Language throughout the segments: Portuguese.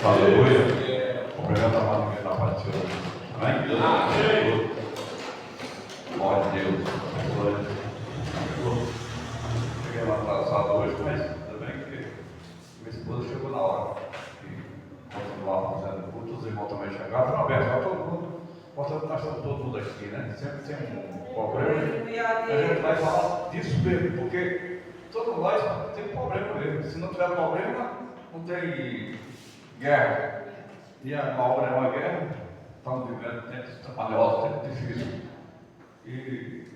Aleluia. Obrigado, amado, que da paz do Senhor. Amém? Glória a Deus. Glória a Deus. Cheguei lá atrasado hoje, mas ainda bem que minha esposa chegou na hora. E continuar fazendo culto, os irmãos também chegaram. Foi uma benção, todo mundo. Mostrando que nós estamos todo mundo aqui, né? Sempre tem um problema. A gente vai falar disso mesmo, porque todos nós temos problema mesmo. Se não tiver problema, não tem guerra. E a obra é uma guerra. Estamos vivendo tempos trabalhosos, tempos difíceis. E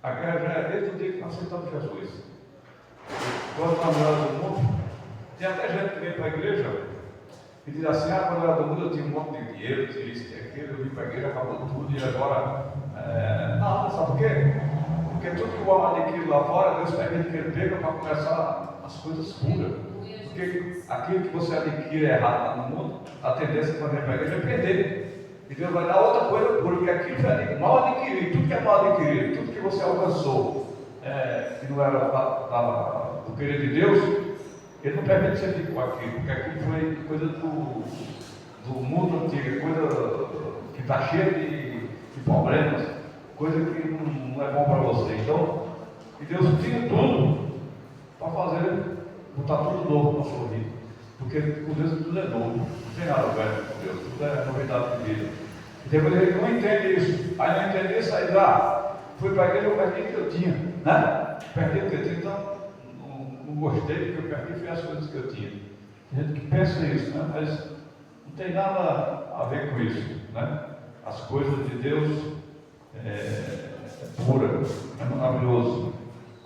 a guerra já é desde o dia que nós aceitamos Jesus. Quando nós éramos do mundo, tem até gente que vem para a igreja e diz assim: quando eu era do mundo eu tinha um monte de dinheiro, tinha isso, tinha aquilo, eu vim para a igreja, acabou tudo e agora. Não, sabe por quê? Porque tudo que o homem adquire lá fora, Deus permite que ele pega para começar as coisas puras. Porque aquilo que você adquire errado lá no mundo, a tendência para vir para a igreja é perder. E Deus vai dar outra coisa pura, porque aquilo foi mal adquirido, tudo que é mal adquirido, tudo que você alcançou, que não era do querer de Deus, Ele não permite que você fique com aquilo, porque aquilo foi coisa do mundo antigo, coisa que está cheia de problemas, coisa que não é bom para você. Então, e Deus tinha tudo para fazer, botar tudo novo na sua vida, porque com Deus tudo é novo, não tem nada velho com Deus, tudo é novidade de vida. E depois ele não entende isso, aí não entende isso, aí fui para a igreja, eu perdi o que eu tinha, né? Perdi o que eu tinha, então não gostei, porque eu perdi foi as coisas que eu tinha. Tem gente que pensa isso, né? Mas não tem nada a ver com isso, né? As coisas de Deus é pura, é maravilhoso.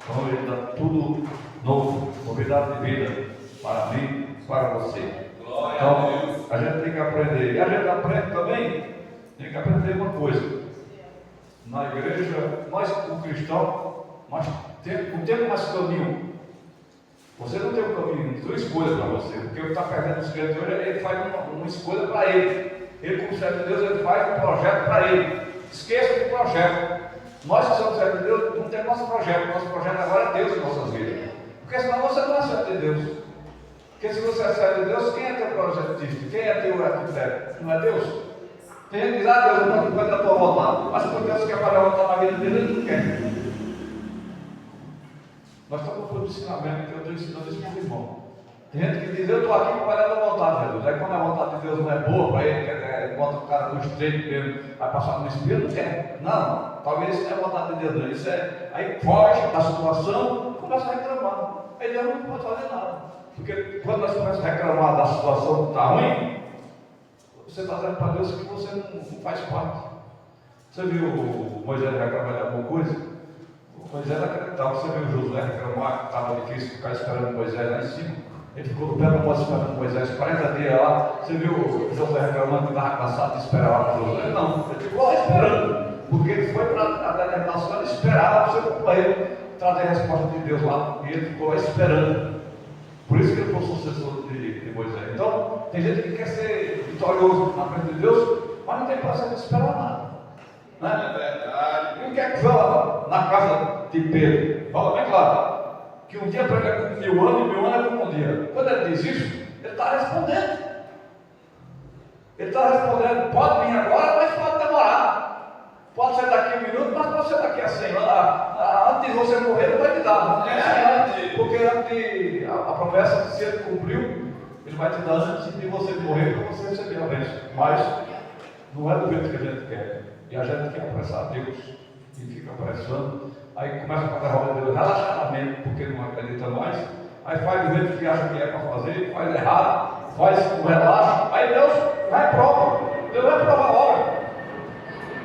Então Ele dá tudo novo, novidade de vida para mim e para você. Então a gente tem que aprender. E a gente aprende também, tem que aprender uma coisa. Na igreja, nós como cristãos, não temos mais caminho. Você não tem um caminho, não tem escolha para você, porque o que está perdendo os crentes hoje, ele faz uma escolha para ele. Ele, como servo de Deus, ele faz um projeto para ele. Esqueça do projeto. Nós que somos servos de Deus, não temos nosso projeto agora é Deus em nossas vidas. Porque senão você não é servo de Deus. Porque se você é servo de Deus, quem é teu projetista? Quem é teu arquiteto? Não é Deus? Tem gente que diz: Deus, eu não vai da tua vontade. Mas quando Deus quer fazer a vontade na vida dele, ele não quer. Nós estamos por ensinamento, que eu estou ensinando isso para o irmão. Tem gente que diz: eu estou aqui para fazer a vontade de Deus. Aí quando a vontade de Deus não é boa para ele, enquanto o cara no estreito mesmo vai passar no espírito, não quer. Não, talvez isso não é a vontade de Deus, não. Isso é, aí foge da situação e começa a reclamar. Aí Deus não pode fazer nada. Porque quando nós começamos a reclamar da situação que está ruim, você está dizendo para Deus que você não faz parte. Você viu o Moisés reclamar de alguma coisa? Moisés acreditava. Você viu Josué reclamar que estava difícil ficar esperando Moisés lá em cima? Ele ficou no pé da moça esperando Moisés 40 dias lá. Você viu Josué reclamando que estava cansado de esperar lá para Josué? Não, ele ficou lá esperando, porque ele foi para a determinação, ele esperava para o seu companheiro trazer a resposta de Deus lá, e ele ficou lá esperando. Por isso que ele foi o sucessor de Moisés. Então, tem gente que quer ser vitorioso na frente de Deus, mas não tem paciência de esperar nada. Né? É verdade. E o que é que fala na casa de Pedro? Fala bem claro, que um dia prega com 1000 anos e 1000 anos é como um dia. Quando ele diz isso, ele está respondendo. Ele está respondendo: pode vir agora, mas pode demorar. Pode ser daqui a 1 minuto, mas pode ser daqui a 100 anos. Antes de você morrer, não vai te dar. Porque antes, a promessa, se ele cumpriu, ele vai te dar antes de você morrer, para você receber a bênção. Mas não é do jeito que a gente quer. E a gente quer apressar Deus e fica apressando. Aí começa a fazer a roda de Deus relaxadamente, porque não acredita mais. Aí faz do jeito que acha que é para fazer, faz errado, faz com relaxo. Aí Deus vai prova. Deus vai provar a obra.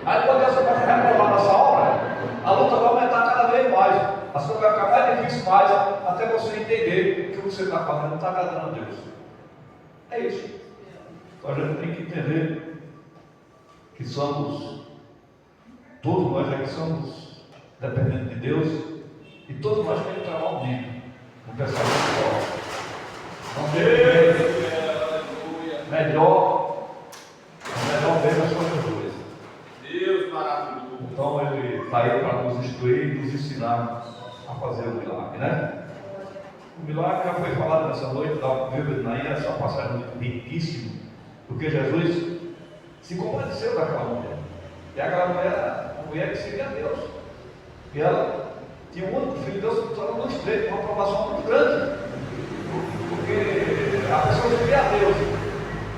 Aí quando Deus começa a reprovar nossa obra, a luta vai aumentar cada vez mais. As coisas vão ficar mais difíceis mais, até você entender que o que você está fazendo não está agradando a Deus. É isso. Então a gente tem que entender que todos nós aqui somos dependentes de Deus, e todos nós temos que entrar ao vivo no pensamento próprio. Então, melhor ver as coisas boas. Deus maravilhoso. Então ele está aí para nos instruir e nos ensinar a fazer o milagre, né? O milagre já foi falado nessa noite da viúva de Naim, é só uma passagem riquíssima, porque Jesus se compadeceu daquela mulher. E aquela mulher era uma mulher que seguia Deus. E ela tinha um único filho, Deus se tornou muito estreito, uma aprovação muito grande. Porque a pessoa seguia Deus.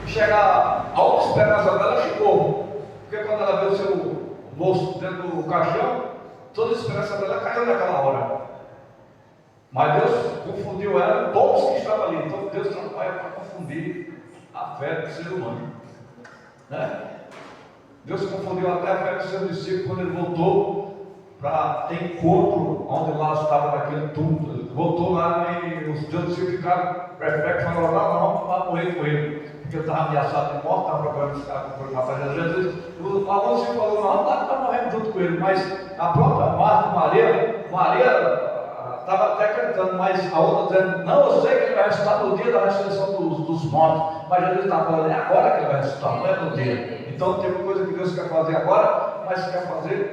Chegar a outra esperança dela, chegou. Porque quando ela viu o seu moço dentro do caixão, toda a esperança dela caiu naquela hora. Mas Deus confundiu ela, todos que estavam ali. Então Deus trabalha para confundir a fé do ser humano. Né? Deus confundiu até a fé do seu discípulo quando ele voltou para ter encontro onde lá estava naquele túmulo. Ele voltou lá e os discípulos ficaram perplexos, falaram lá, não, vamos morrer com ele. Porque ele estava ameaçado de morte, estava procurando matar Jesus. Alguns se falou, não está morrendo junto com ele, mas a própria Maria estava até acreditando, mas a outra dizendo, não, eu sei que ele vai ressuscitar no dia da ressurreição dos mortos, mas Jesus está falando, é agora que ele vai ressuscitar, não é no dia. Então tem uma coisa que Deus quer fazer agora, mas quer fazer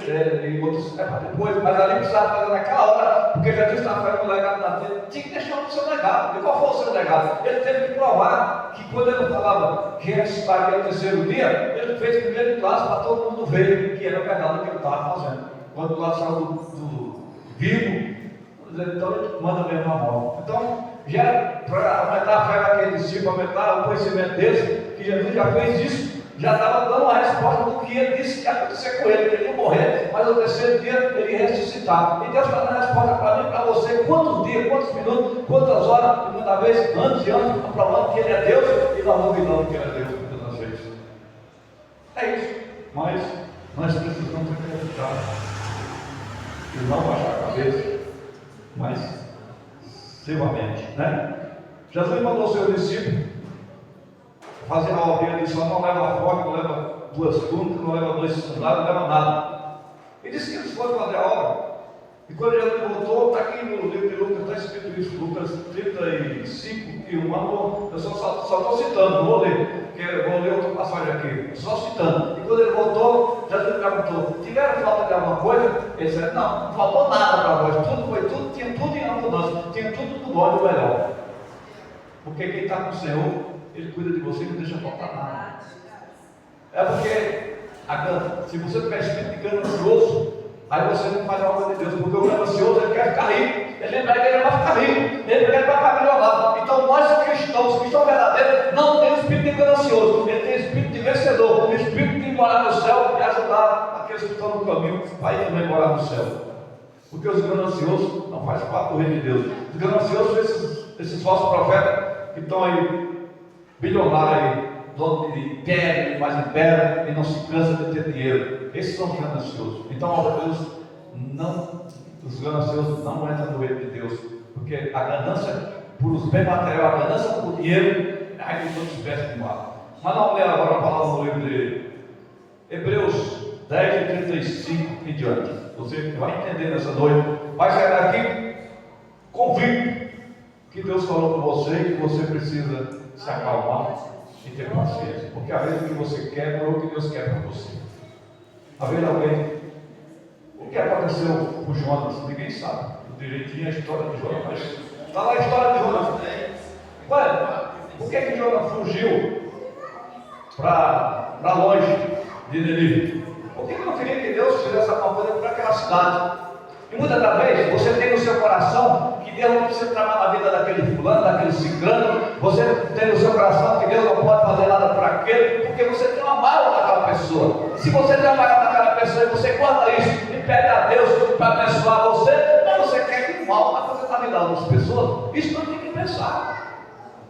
e outros quer fazer depois, mas ali precisava fazer naquela hora, porque Jesus estava fazendo um legado na terra, tinha que deixar o seu legado. E qual foi o seu legado? Ele teve que provar que quando ele falava que ressuscitaria no terceiro dia, ele fez primeiro classe para todo mundo ver que era verdade o que ele estava fazendo. Quando lá saiu do vivo, então ele manda mesmo a morte. Então, já para aumentar a fé daquele discípulo, aumentar o conhecimento deles, que Jesus já fez isso, já estava dando a resposta do que ele disse que ia acontecer com ele, que ele ia morrer, mas no terceiro dia ele ia ressuscitar. E Deus está dando a resposta para mim e para você, quantos dias, quantos minutos, quantas horas, e muitas vezes, anos e anos, provando que ele é Deus, e nós não duvidamos que ele é Deus, muitas das vezes. É isso, mas nós precisamos acreditar e não baixar a cabeça, mas seriamente, né? Jesus mandou seu discípulo fazer a obra, ele disse, não leva forte, não leva duas túnicas, não leva dois sandálios, não leva nada. E disse que eles foram fazer a obra. E quando Jesus voltou, está aqui no livro de Lucas, está escrito isso, Lucas 35, e 1, eu só estou citando, não vou ler, porque vou ler outra passagem aqui, só citando. E quando ele voltou, Jesus perguntou, tiveram falta de alguma coisa? Ele disse, não faltou nada para nós, tinha tudo em abundância, tinha tudo do bom e do melhor. Porque quem está com o Senhor, Ele cuida de você e não deixa faltar nada. É porque, se você tiver espírito de ganancioso, aí você não faz a obra de Deus, porque o ganancioso ele quer ficar rico, ele vai ficar rico, ele quer ficar milionário. Então nós cristãos verdadeiros, não tem espírito de ganancioso, ele tem espírito de vencedor, o espírito de morar no céu e ajudar aqueles que estão no caminho para ir também morar no céu. Porque os gananciosos não fazem parte do reino de Deus. Os gananciosos, esses falsos profetas que estão aí, bilionários aí, dono de império, mais império, e não se cansa de ter dinheiro. Esses são os gananciosos. Então, os gananciosos não entram no reino de Deus, porque a ganância por os bens materiais, a ganância por dinheiro, é a que todos espécies de mal. Mas vamos ler agora a palavra no livro de Hebreus 10, 35 em diante. Você vai entender nessa noite, vai sair daqui convicto que Deus falou com você e que você precisa se acalmar e ter paciência, porque às vezes o que você quer não é o que Deus quer para você. Às vezes alguém, o que aconteceu com Jonas, ninguém sabe direitinho a história de Jonas, mas está lá a história de Jonas. Olha, por que Jonas fugiu para longe de Nínive? Porque ele não queria que Deus fizesse alguma coisa para aquela cidade. E muitas das vezes você tem no seu coração que Deus não precisa trabalhar na vida daquele fulano, daquele ciclano. Você tem no seu coração que Deus não pode fazer nada para aquele, porque você tem uma mágoa naquela pessoa. Se você tem uma mágoa naquela pessoa e você guarda isso e pede a Deus para abençoar você, mas você quer que o mal vai fazer na vida das pessoas, isso não tem que pensar.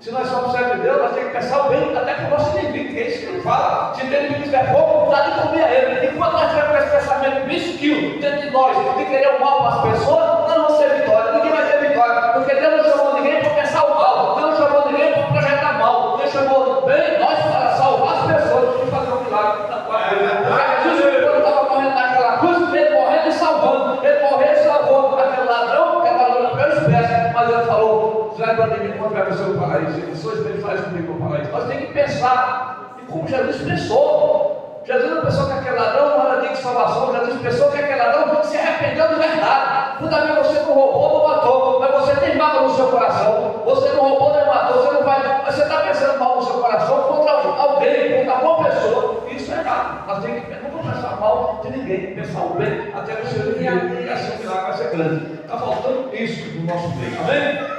Se nós somos servos de Deus, nós temos que pensar o bem até para o nosso inimigo, que é isso que ele fala. Se o inimigo tiver fogo, dá de comer a ele. E quando nós tivermos com esse pensamento mesquinho dentro de nós, de querer o mal para as pessoas, nós não vamos ter vitória. Ninguém vai ter vitória, porque Deus não chamou ninguém para pensar o mal, Deus não chamou ninguém para projetar mal, Deus chamou bem nós para salvar as pessoas e fazer um milagre na tua vida. Porque Jesus, quando estava morrendo naquela cruz, ele morrendo e salvando, ele morrendo e salvou aquele ladrão, que era ladrão da pior espécie, mas ele falou, lembra de mim quando vai para o seu paraíso, ele faz comigo no paraíso. Nós temos que pensar em como Jesus pensou. Jesus não pensou que aquele ladrão não era digno de salvação, Jesus pensou que aquele ladrão se arrependeu de verdade. Muitas vezes você não roubou, não matou, mas você tem mágoa no seu coração, você não roubou nem matou, você não vai, você está pensando mal no seu coração contra alguém, contra alguma pessoa, isso é errado. Nós temos que não vamos pensar mal de ninguém, pensar o bem até o seu inimigo, e assim o milagre vai ser grande. Está faltando isso no nosso meio, amém?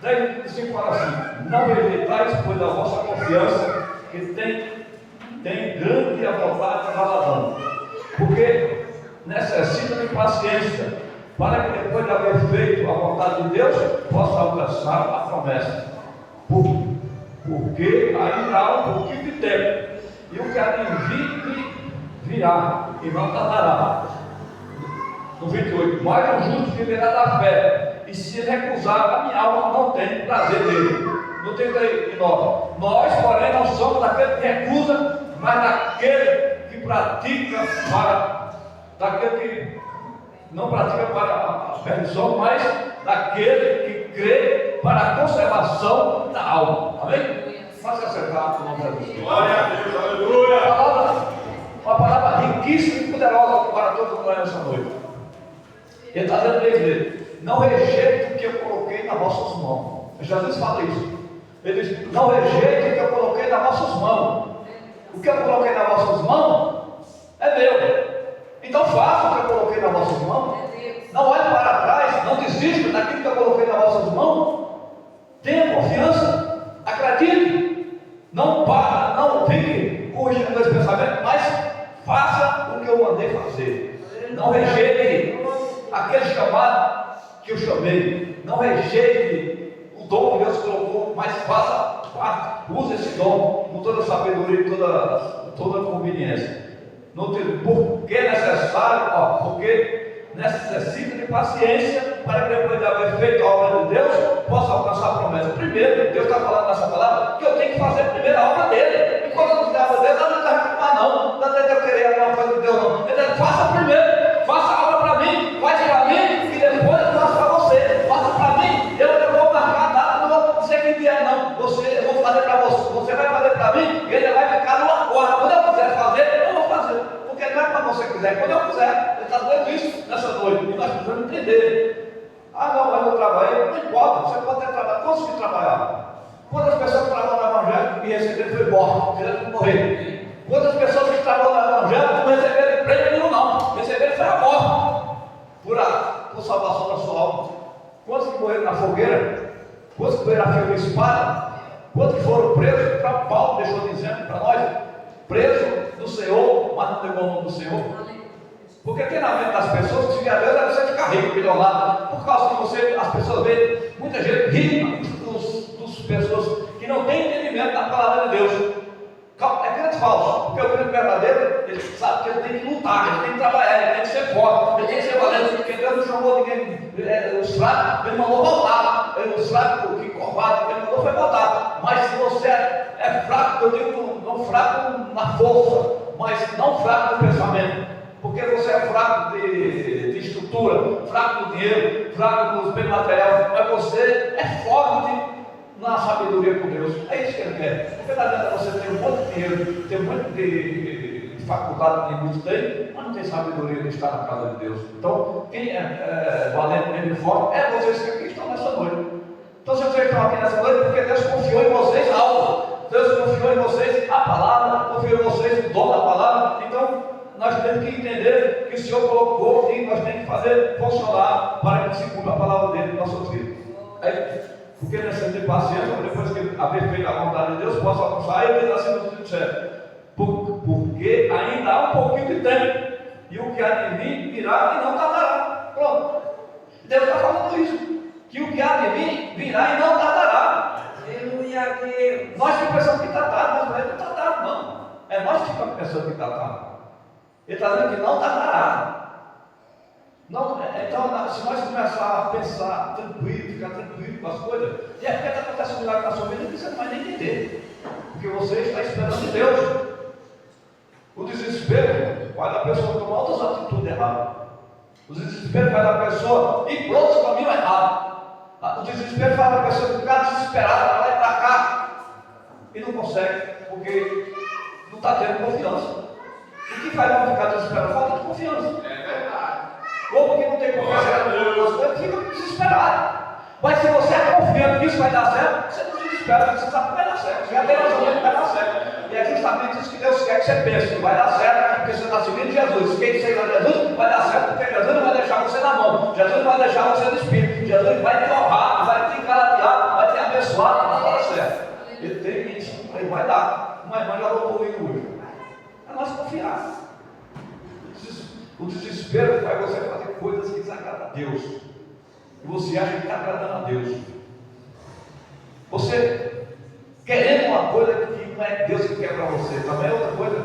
Daí você fala assim: não rejeitais, pois a vossa confiança, que tem grande e a vontade de galardão, porque necessita de paciência, para que depois de haver feito a vontade de Deus, possa alcançar a promessa. Porque ainda há um pouquinho de tempo, e o que há de vir virá, e não tardará. No 28, mas o justo viverá da fé, e se recusar, a minha alma não tem prazer nele. No 39, nós, porém, não somos daquele que recusa, mas daquele que pratica daquele que não pratica para a perdição, mas daquele que crê para a conservação da alma. Amém? Faça acertar o nome de Deus. Glória a Deus, aleluia. Uma palavra riquíssima e poderosa para todos nós nessa noite. Ele está dizendo para ele: não rejeite o que eu coloquei nas vossas mãos. Jesus fala isso. Ele diz: não rejeite o que eu coloquei nas vossas mãos. O que eu coloquei nas vossas mãos é meu. Então faça o que eu coloquei nas vossas mãos. Não olhe para trás, não desista daquilo que eu coloquei nas vossas mãos. Tenha confiança, acredite. Não para, não fique corrigindo esse pensamento, mas faça o que eu mandei fazer. Não rejeite aquele chamado que eu chamei. Não rejeite o dom que Deus colocou, mas faça parte, use esse dom com toda a sabedoria e toda a conveniência. Porque é necessário, porque necessita de paciência para que depois de haver feito a obra de Deus, possa alcançar a promessa. Primeiro, Deus está falando nessa palavra que eu tenho que fazer primeiro a obra dele. E quando eu não fizer a obra dele, não vai reclamar não, não tem que eu querer alguma coisa de Deus não. Ele diz: faça primeiro, faça a obra para mim, faz para mim e depois eu faço para você. Faça para mim, eu não vou marcar nada, não vou dizer que vier não. Eu vou fazer para você, você vai fazer para mim e ele vai ficar numa corda. Quando eu quiser fazer, eu vou fazer. Porque não é para você quiser, quando eu quiser. Ele está dizendo isso nessa noite, e nós precisamos entender. Ah não, mas eu trabalhei, não importa, você pode ter trabalhado. Quantos que trabalharam? Quantas pessoas que trabalham no Evangelho e receberam foi morto, tiveram que morrer? Quantas pessoas que trabalham no Evangelho não receberam prêmio nenhum não, receberam foi a morte, por salvação da sua alma? Quantos que morreram na fogueira? Quantos que morreram a fio de espada? Quantos que foram presos? Para Paulo deixou dizendo para nós: preso do Senhor, mas não deu o nome do Senhor. Porque tem na mente das pessoas que se vier a Deus é você ficar rico, milionário, por causa que as pessoas veem muita gente rica, dos pessoas que não têm entendimento da palavra de Deus. É crente falso, porque o crente verdadeiro, ele sabe que ele tem que lutar, ele tem que trabalhar, ele tem que ser forte, ele tem que ser valente, porque Deus não chamou ninguém, os fracos, ele mandou voltar, os fracos que covarde, ele mandou foi voltar. Mas se você é fraco, eu digo não fraco na força, mas não fraco no pensamento. Porque você é fraco de estrutura, fraco no dinheiro, fraco nos bens materiais, mas você é forte na sabedoria com Deus. É isso que ele quer. Porque não adianta você ter um monte de dinheiro, ter um monte de faculdade que muitos têm, mas não tem sabedoria de estar na casa de Deus. Então, quem é valente mesmo e forte é vocês que aqui estão nessa noite. Então, se vocês estão aqui nessa noite, porque Deus confiou em vocês algo. Deus confiou em vocês a palavra, confiou em vocês o dom da palavra. Então, nós temos que entender que o Senhor colocou e nós temos que fazer funcionar para que se cumpra a palavra dele em nossas vidas. Porque necessita de paciência, depois que haver feito a vontade de Deus, possa alcançar. Ele diz assim no 37: porque ainda há um pouquinho de tempo, e o que há de vir virá e não tardará. Pronto. Deus está falando isso, que o que há de vir virá e não tardará. Aleluia, Deus. Nós que pensamos que está tarde, mas não está tarde não. É nós que estamos pensando que está tarde. Ele está dizendo que não tardará. Não, então, se nós começarmos a pensar tranquilo, ficar tranquilo com as coisas, de repente acontece um milagre na sua vida que você não vai nem entender, porque você está esperando de Deus. O desespero faz a pessoa tomar outras atitudes erradas. O desespero faz a pessoa ir para outro caminho errado. O desespero faz a pessoa ficar desesperada para lá e para cá e não consegue, porque não está tendo confiança. O que faz ela ficar desesperada? Falta de confiança. É verdade. Ou porque não tem confiança nas coisas, fica desesperado. Mas se você é confiante que isso vai dar certo, você não se desespera, porque você sabe que vai dar certo. Você já tem razão que vai dar certo. E é justamente isso que Deus quer que você pense, que vai dar certo, porque você está seguindo Jesus. Quem segue a Jesus vai dar certo, porque Jesus não vai deixar você na mão. Jesus não vai deixar você no Espírito. Jesus vai te honrar, vai te encarar, vai te abençoar na hora certa. Ele tem isso, ele vai dar. Uma irmã já louvou ele hoje. É nós confiar. O desespero faz você fazer coisas que desagradam a Deus. E você acha que está agradando a Deus. Você querendo uma coisa que não é Deus que quer para você, também é outra coisa.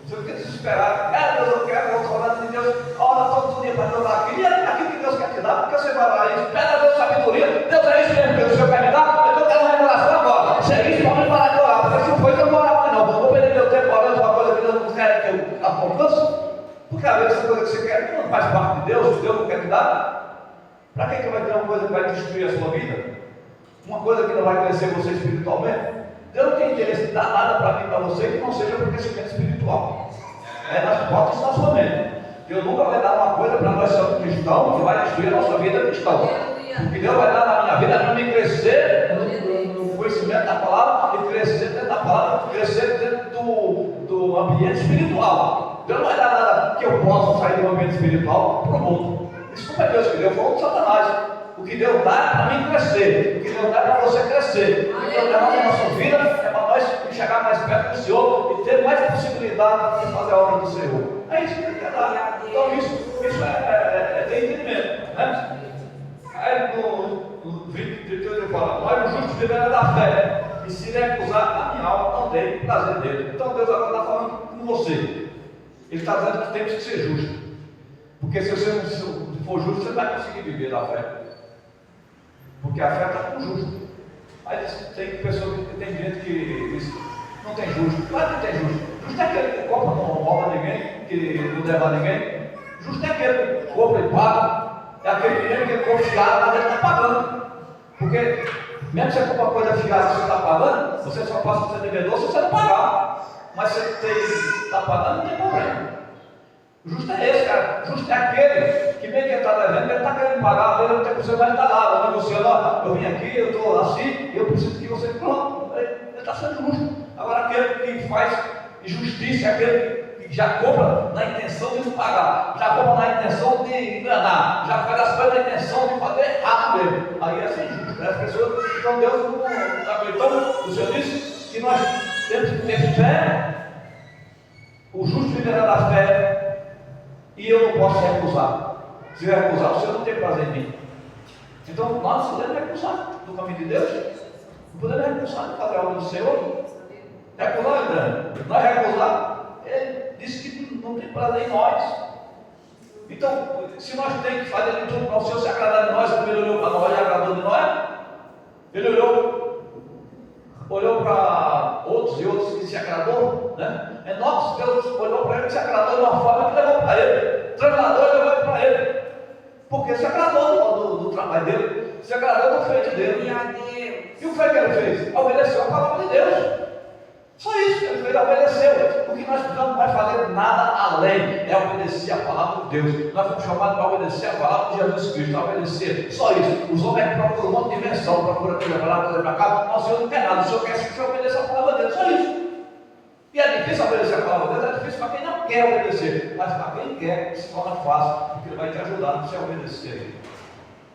Você fica desesperado. Deus, eu quero, eu vou falar de Deus. Ora todo dia para Deus aquilo. E é aquilo que Deus quer te dar, porque você vai lá e espera Deus sabedoria. Deus é isso mesmo que o Senhor quer me dar. Eu quero uma revelação agora. Se é isso, pode parar de orar. Porque se não for, eu não vou orar mais não. Vou perder meu tempo orando uma coisa que Deus não quer que eu alcance. Porque às vezes essa coisa que você quer não faz parte de Deus não quer te dar. Para que vai ter uma coisa que vai destruir a sua vida? Uma coisa que não vai crescer você espiritualmente? Deus não tem interesse de dar nada para mim e para você que não seja para o crescimento espiritual. É nas portas da sua mente. Deus nunca vai dar uma coisa para nós sermos cristãos que vai destruir a nossa vida cristã. O que Deus vai dar na minha vida é para mim crescer no conhecimento da palavra e crescer dentro da palavra, crescer dentro do ambiente espiritual. Deus não vai dar nada que eu possa sair do ambiente espiritual para o mundo. Isso não é Deus que deu, foi o Satanás. O que Deus dá é para mim crescer. O que Deus dá é para você crescer. O que Deus dá na nossa vida é para nós chegar mais perto do Senhor e ter mais possibilidade de fazer a obra do Senhor. É isso que Ele quer dar. Então isso é ter entendimento. Né? Aí no 38 ele fala: mas o justo viverá da fé, e se recusar, a minha alma não tem prazer dele. Então Deus agora está falando com você. Ele está dizendo que temos que ser justos. Porque se você não for justo, você não vai conseguir viver da fé. Porque a fé está com o justo. Aí tem pessoas que tem gente que diz: não tem justo. Claro que tem justo. Justo é aquele que compra, não rouba ninguém, que não leva ninguém. Justo é aquele que compra e paga. É aquele dinheiro que ele compra fiado, mas ele está pagando. Porque mesmo que você compra uma coisa fiada e você está pagando, você só passa a ser devedor se você não pagar. Mas se você está pagando, não tem problema. Justo é esse, cara. Justo é aquele que mesmo que ele está devendo, ele está querendo pagar, ele não tem você vai estar lá, negociando: ó, eu vim aqui, eu estou assim, eu preciso que você. Pronto, ele está sendo justo. Agora aquele que faz injustiça é aquele que já compra na intenção de não pagar, já compra na intenção de enganar, já faz as coisas na intenção de fazer errado mesmo. Aí é ser justo, né? As pessoas, então Deus não está acreditando. O Senhor disse que nós temos que ter fé, o justo viverá da fé. E eu não posso recusar. Se eu recusar, o Senhor não tem prazer em mim. Então nós não podemos recusar do caminho de Deus. Não podemos recusar de fazer a obra do Senhor. Recusar, André. Nós recusar, Ele disse que não tem prazer em nós. Então, se nós temos que fazer de tudo para o Senhor se agradar de nós, como Ele olhou para nós e agradou de nós, Ele olhou para outros e outros que se agradou, né? Enoque, Deus olhou para ele e se agradou de uma forma que levou para ele. Treinador levou para ele. Porque se agradou do trabalho dele, se agradou do feito dele. E o que foi que ele fez? Obedeceu a palavra de Deus. Só isso que ele fez, obedeceu. O que nós precisamos mais fazer nada além é obedecer a palavra de Deus. Nós fomos chamados para obedecer a palavra de Jesus Cristo, obedecer. Só isso. Os homens procuram um monte de invenção, procuram aquilo para lá, trazer para cá. Não, o Senhor não quer nada, o Senhor quer que você obedeça a palavra dele. Só isso. E é difícil obedecer a palavra de Deus, é difícil para quem não quer obedecer. Mas para quem quer, se torna fácil, porque Ele vai te ajudar a você obedecer.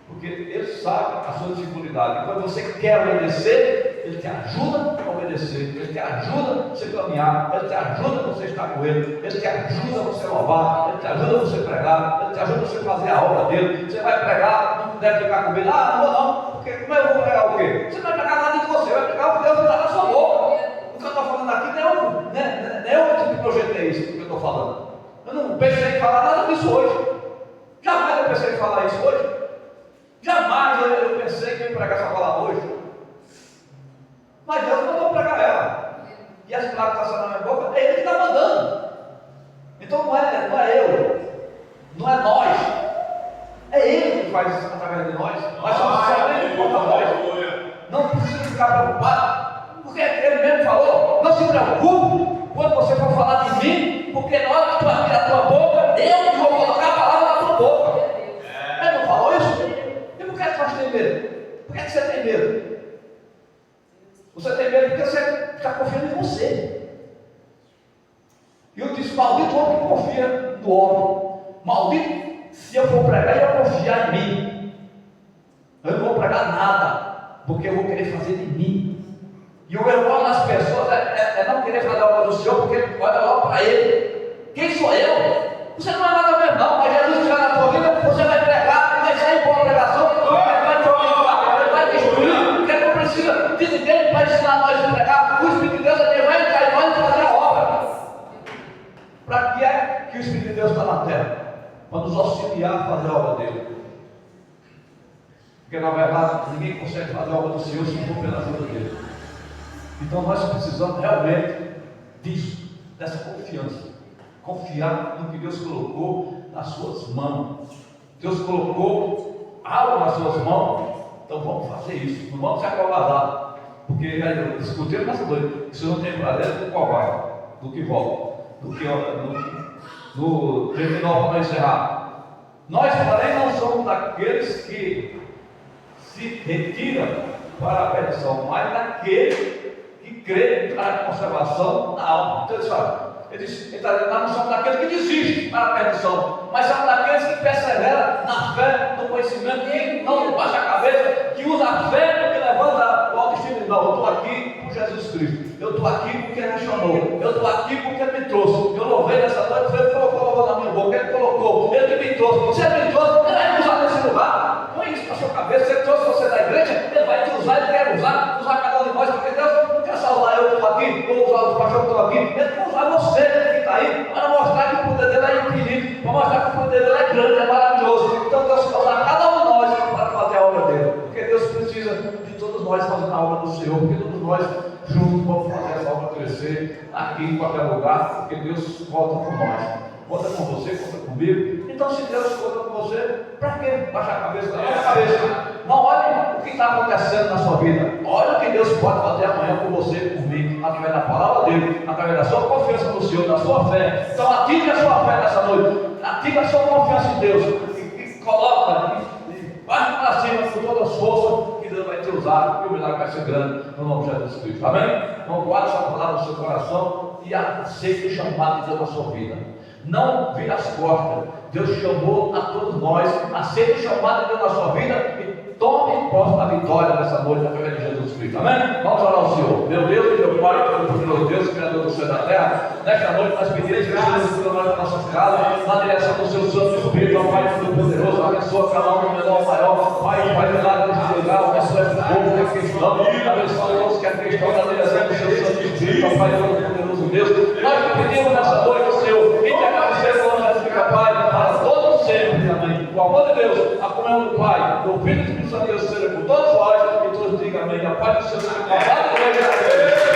Porque Ele sabe a sua dificuldade. Quando você quer obedecer, Ele te ajuda a obedecer. Ele te ajuda a você caminhar. Ele te ajuda a você estar com Ele. Ele te ajuda a você louvar. Ele te ajuda a você pregar. Ele te ajuda a você fazer a obra dele. Você vai pregar, não deve ficar com medo. Ah, não vou não. Porque como eu vou pregar o quê? Você não vai pregar nada de você. Vai pregar o que Deus está na sua boca. O que eu estou falando aqui não é eu que projetei isso que eu estou falando. Eu não pensei em falar nada disso hoje. Jamais eu pensei em falar isso hoje. Jamais eu pensei que eu ia pregar essa palavra hoje. Mas Deus mandou pregar ela. E as palavras que estão saindo na minha boca, é Ele que está mandando. Então não é eu, não é nós. É Ele que faz isso através de nós. Nós somos somente contra nós. Não precisa ficar preocupado. Porque Ele mesmo falou: não se preocupe quando você for falar de mim, porque na hora que tu abrir a tua boca, eu que vou colocar a palavra na tua boca. Ele não falou isso? E por que nós temos medo? medo? Você tem medo porque você está confiando em você. E eu disse, maldito o homem que confia no homem. Maldito se eu for pregar e eu confiar em mim. Eu não vou pregar nada, porque eu vou querer fazer de mim. E o erro nas pessoas é não querer fazer a obra do Senhor, porque ele olha logo para ele. Quem sou eu? Você não é nada mesmo, não. Mas Jesus estiver na tua vida, você vai pregar, vai sair com a pregação, vai te orientar, vai te instruir, porque não precisa de ninguém para ensinar nós a pregar. O Espírito de Deus é quem vai entrar em nós e fazer a obra. Para que é que o Espírito de Deus está na terra? Para nos auxiliar a fazer a obra dele. Porque na verdade ninguém consegue fazer a obra do Senhor se for pela ajuda dele. Então nós precisamos realmente disso, dessa confiança. Confiar no que Deus colocou nas suas mãos. Deus colocou algo nas suas mãos, então vamos fazer isso. Não vamos se acovardar, porque eu escutei nessa noite, isso não tem prazer do covarde, do que volta, do que no 39 para encerrar. Nós, porém, não somos daqueles que se retiram para a perdição, mas daqueles que creem para a conservação da alma. Então ele está dizendo, nós não somos daqueles que desistem para a perdição, mas somos daqueles que perseveram na fé, no conhecimento, que não baixa a cabeça, que usa a fé que levanta o autoestima. Não, eu estou aqui por Jesus Cristo, eu estou aqui porque Ele me chamou, eu estou aqui porque Ele me trouxe. Eu louvei nessa noite, Ele colocou na minha boca, Ele colocou, Ele que me trouxe. Se Ele me trouxe, Ele vai me usar nesse lugar. Põe isso na sua cabeça. Se Ele trouxe você da igreja, Ele vai te usar, Ele quer usar cada um de nós, porque Deus não quer só usar eu estou aqui, ou usar os pastores que estão aqui, Ele quer usar você que está aí, para mostrar que o poder dele é infinito, para mostrar que o poder dele é grande, é maravilhoso. Então Deus quer usar cada um de nós para fazer a obra dele, porque Deus precisa de todos nós fazendo a obra do Senhor, porque todos nós juntos vamos fazer essa obra crescer aqui em qualquer lugar, porque Deus volta por nós. Conta com você, conta comigo. Então, se Deus conta com você, para que baixar a cabeça? Não, a cabeça. Não olhe o que está acontecendo na sua vida. Olha o que Deus pode fazer amanhã por você, por mim, através da palavra dele, através da sua confiança no Senhor, da sua fé. Então, ative a sua fé nessa noite. Ative a sua confiança em Deus. E coloca, e vai para cima com todas as forças que Deus vai te usar. E o milagre vai ser grande no nome de Jesus Cristo. Amém? Então, guarde essa palavra no seu coração e aceite o chamado de Deus na sua vida. Não vire as costas. Deus chamou a todos nós. Aceite o chamado de Deus na sua vida e tome posse da vitória nessa noite através de Jesus Cristo. Amém? Vamos orar ao Senhor. Meu Deus e meu Pai, poderoso Deus, Criador do céu e da terra, nesta noite nós pedimos graças por nós da nossa casa, na direção do seu Santo Espírito, ao Pai Todo-Poderoso, abençoa cada um, menor ou maior. Pai, milagre neste lugar, abençoa esse povo que é cristão, abençoa todos que é cristão, na direção do seu Santo Espírito, ao Pai Todo-Poderoso Deus. Nós te pedimos nessa noite, Senhor, e te agradecemos pela nossa fica, Pai, para todos sempre, amém. O amor de Deus, a comunhão do Pai, do Filho e do Espírito Santo, Deus seja por todos nós, e todos digam amém. A paz do Senhor seja com a paz de Deus.